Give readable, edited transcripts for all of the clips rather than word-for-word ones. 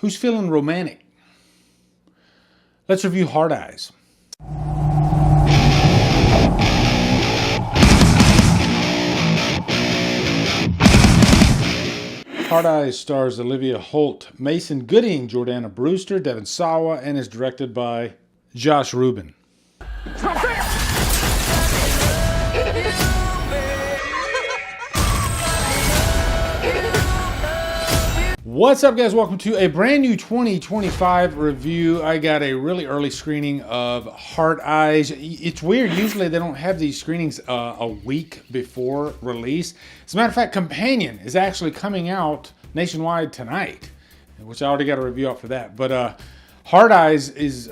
Who's feeling romantic? Let's review Hard Eyes. Hard Eyes stars Olivia, Holt, Mason Gooding, Jordana Brewster, Devin Sawa, and is directed by Josh Rubin. What's up, guys? Welcome to a brand new 2025 review. I got a really early screening of Hard Eyes. It's weird. Usually they don't have these screenings a week before release. As a matter of fact, Companion is actually coming out nationwide tonight, which I already got a review out for that. But Hard Eyes is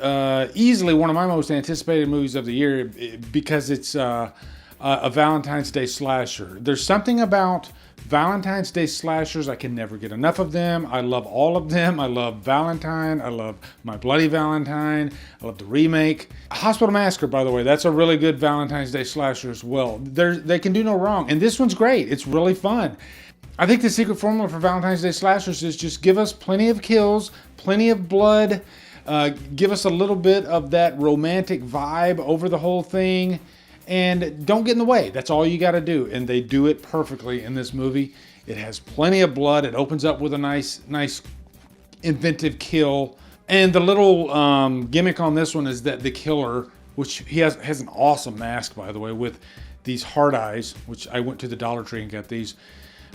easily one of my most anticipated movies of the year because it's a Valentine's Day slasher. There's something about Valentine's Day slashers, I can never get enough of them. I love all of them. I love Valentine. I love My Bloody Valentine. I love the remake. Hospital Massacre, by the way, that's a really good Valentine's Day slasher as well. They can do no wrong. And this one's great. It's really fun. I think the secret formula for Valentine's Day slashers is just give us plenty of kills, plenty of blood, give us a little bit of that romantic vibe over the whole thing. And don't get in the way. That's all you got to do. And they do it perfectly in this movie. It has plenty of blood. It opens up with a nice inventive kill. And the little gimmick on this one is that the killer, which he has an awesome mask, by the way, with these hard eyes, which I went to the Dollar Tree and got these.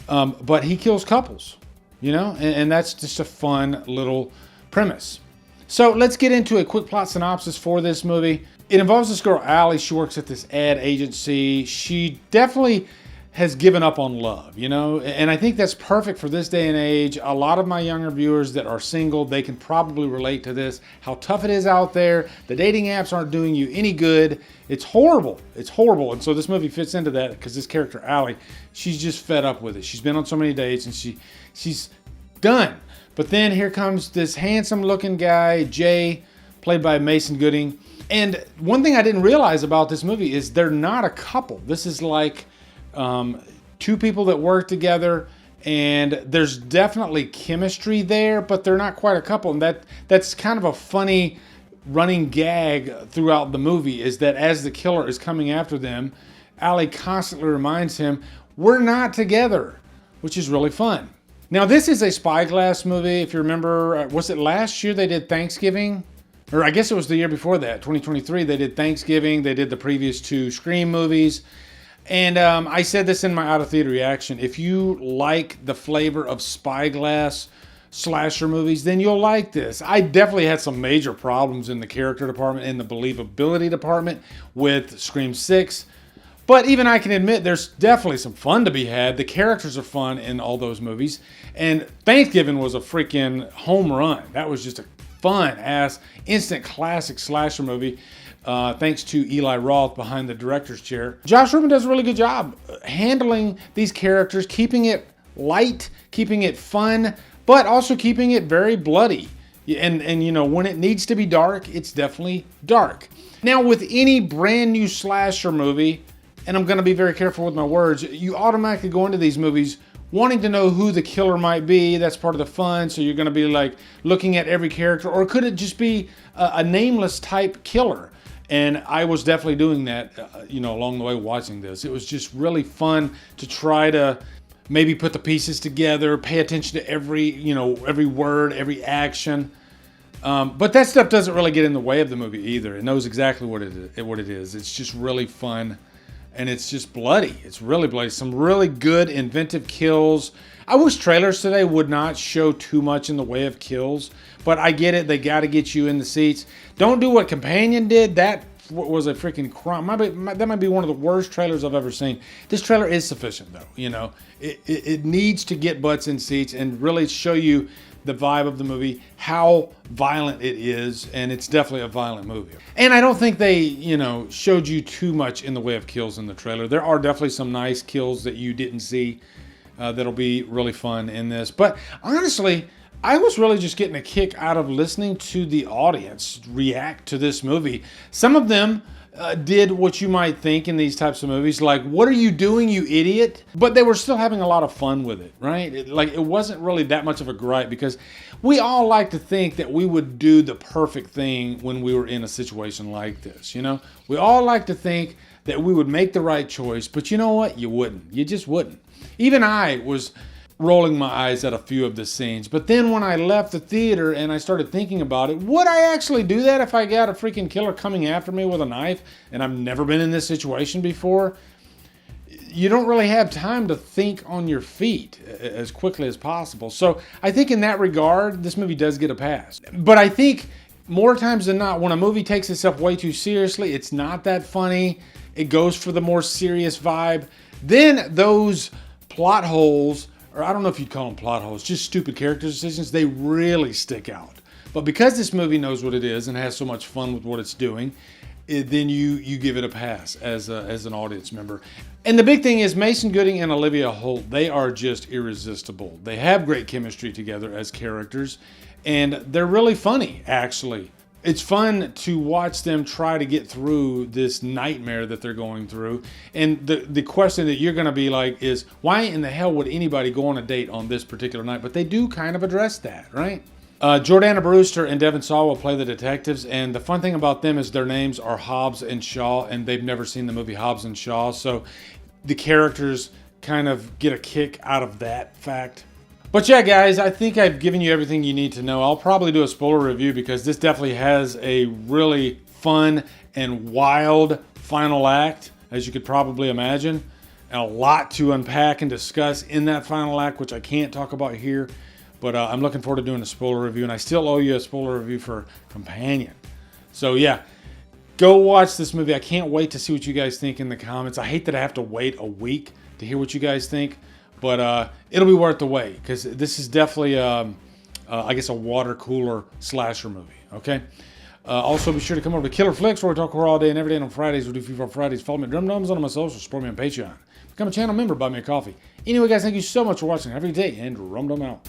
But he kills couples, you know, and that's just a fun little premise. So let's get into a quick plot synopsis for this movie. It involves this girl, Allie. She works at this ad agency. She definitely has given up on love, you know, and I think that's perfect for this day and age. A lot of my younger viewers that are single, they can probably relate to this, how tough it is out there. The dating apps aren't doing you any good. It's horrible. It's horrible. And so this movie fits into that because this character, Allie, she's just fed up with it. She's been on so many dates and she's done. But then here comes this handsome looking guy, Jay, played by Mason Gooding. And one thing I didn't realize about this movie is they're not a couple. This is like two people that work together, and there's definitely chemistry there, but they're not quite a couple. And that's kind of a funny running gag throughout the movie, is that as the killer is coming after them, Allie constantly reminds him, we're not together, which is really fun. Now, this is a Spyglass movie. If you remember, was it last year they did Thanksgiving? Or I guess it was the year before that, 2023, they did Thanksgiving. They did the previous two Scream movies. And I said this in my out-of-theater reaction. If you like the flavor of Spyglass slasher movies, then you'll like this. I definitely had some major problems in the character department and the believability department with Scream 6. But even I can admit there's definitely some fun to be had. The characters are fun in all those movies. And Thanksgiving was a freaking home run. That was just a fun-ass, instant classic slasher movie, thanks to Eli Roth behind the director's chair. Josh Rubin does a really good job handling these characters, keeping it light, keeping it fun, but also keeping it very bloody. And you know, when it needs to be dark, it's definitely dark. Now, with any brand new slasher movie, and I'm going to be very careful with my words, you automatically go into these movies wanting to know who the killer might be. That's part of the fun. So you're going to be like looking at every character, or could it just be a nameless type killer? And I was definitely doing that, you know, along the way watching this. It was just really fun to try to maybe put the pieces together, pay attention to every word, every action. But that stuff doesn't really get in the way of the movie either. It knows exactly what it is. It's just really fun. And it's just bloody. It's really bloody. Some really good inventive kills. I wish trailers today would not show too much in the way of kills, but I get it. They got to get you in the seats. Don't do what Companion did. That was a freaking crime. That might be one of the worst trailers I've ever seen. This trailer is sufficient, though. You know, it needs to get butts in seats and really show you the vibe of the movie, how violent it is, and it's definitely a violent movie. And I don't think they, you know, showed you too much in the way of kills in the trailer. There are definitely some nice kills that you didn't see that'll be really fun in this. But honestly, I was really just getting a kick out of listening to the audience react to this movie. Some of them did what you might think in these types of movies, like, what are you doing, you idiot? But they were still having a lot of fun with it, right? It wasn't really that much of a gripe, because we all like to think that we would do the perfect thing when we were in a situation like this, you know? We all like to think that we would make the right choice, but you know what? You wouldn't. You just wouldn't. Even I was rolling my eyes at a few of the scenes. But then when I left the theater and I started thinking about it, would I actually do that if I got a freaking killer coming after me with a knife and I've never been in this situation before? You don't really have time to think on your feet as quickly as possible. So I think in that regard, this movie does get a pass. But I think more times than not, when a movie takes itself way too seriously, it's not that funny. It goes for the more serious vibe. Then those plot holes, or I don't know if you'd call them plot holes, just stupid character decisions, they really stick out. But because this movie knows what it is and has so much fun with what it's doing, then you give it a pass as an audience member. And the big thing is Mason Gooding and Olivia Holt, they are just irresistible. They have great chemistry together as characters, and they're really funny, actually. It's fun to watch them try to get through this nightmare that they're going through. And the question that you're going to be like is, why in the hell would anybody go on a date on this particular night? But they do kind of address that, right? Jordana Brewster and Devon Sawa will play the detectives. And the fun thing about them is their names are Hobbs and Shaw, and they've never seen the movie Hobbs and Shaw. So the characters kind of get a kick out of that fact. But yeah, guys, I think I've given you everything you need to know. I'll probably do a spoiler review because this definitely has a really fun and wild final act, as you could probably imagine. And a lot to unpack and discuss in that final act, which I can't talk about here. But I'm looking forward to doing a spoiler review, and I still owe you a spoiler review for Companion. So yeah, go watch this movie. I can't wait to see what you guys think in the comments. I hate that I have to wait a week to hear what you guys think. But it'll be worth the wait, because this is definitely, I guess, a water cooler slasher movie, okay? Also, be sure to come over to Killer Flicks, where we talk horror all day and every day. And on Fridays, we do FIFA Fridays. Follow me at Drumdums on my socials. Support me on Patreon. Become a channel member. Buy me a coffee. Anyway, guys, thank you so much for watching. Have a good day, and Drumdum out.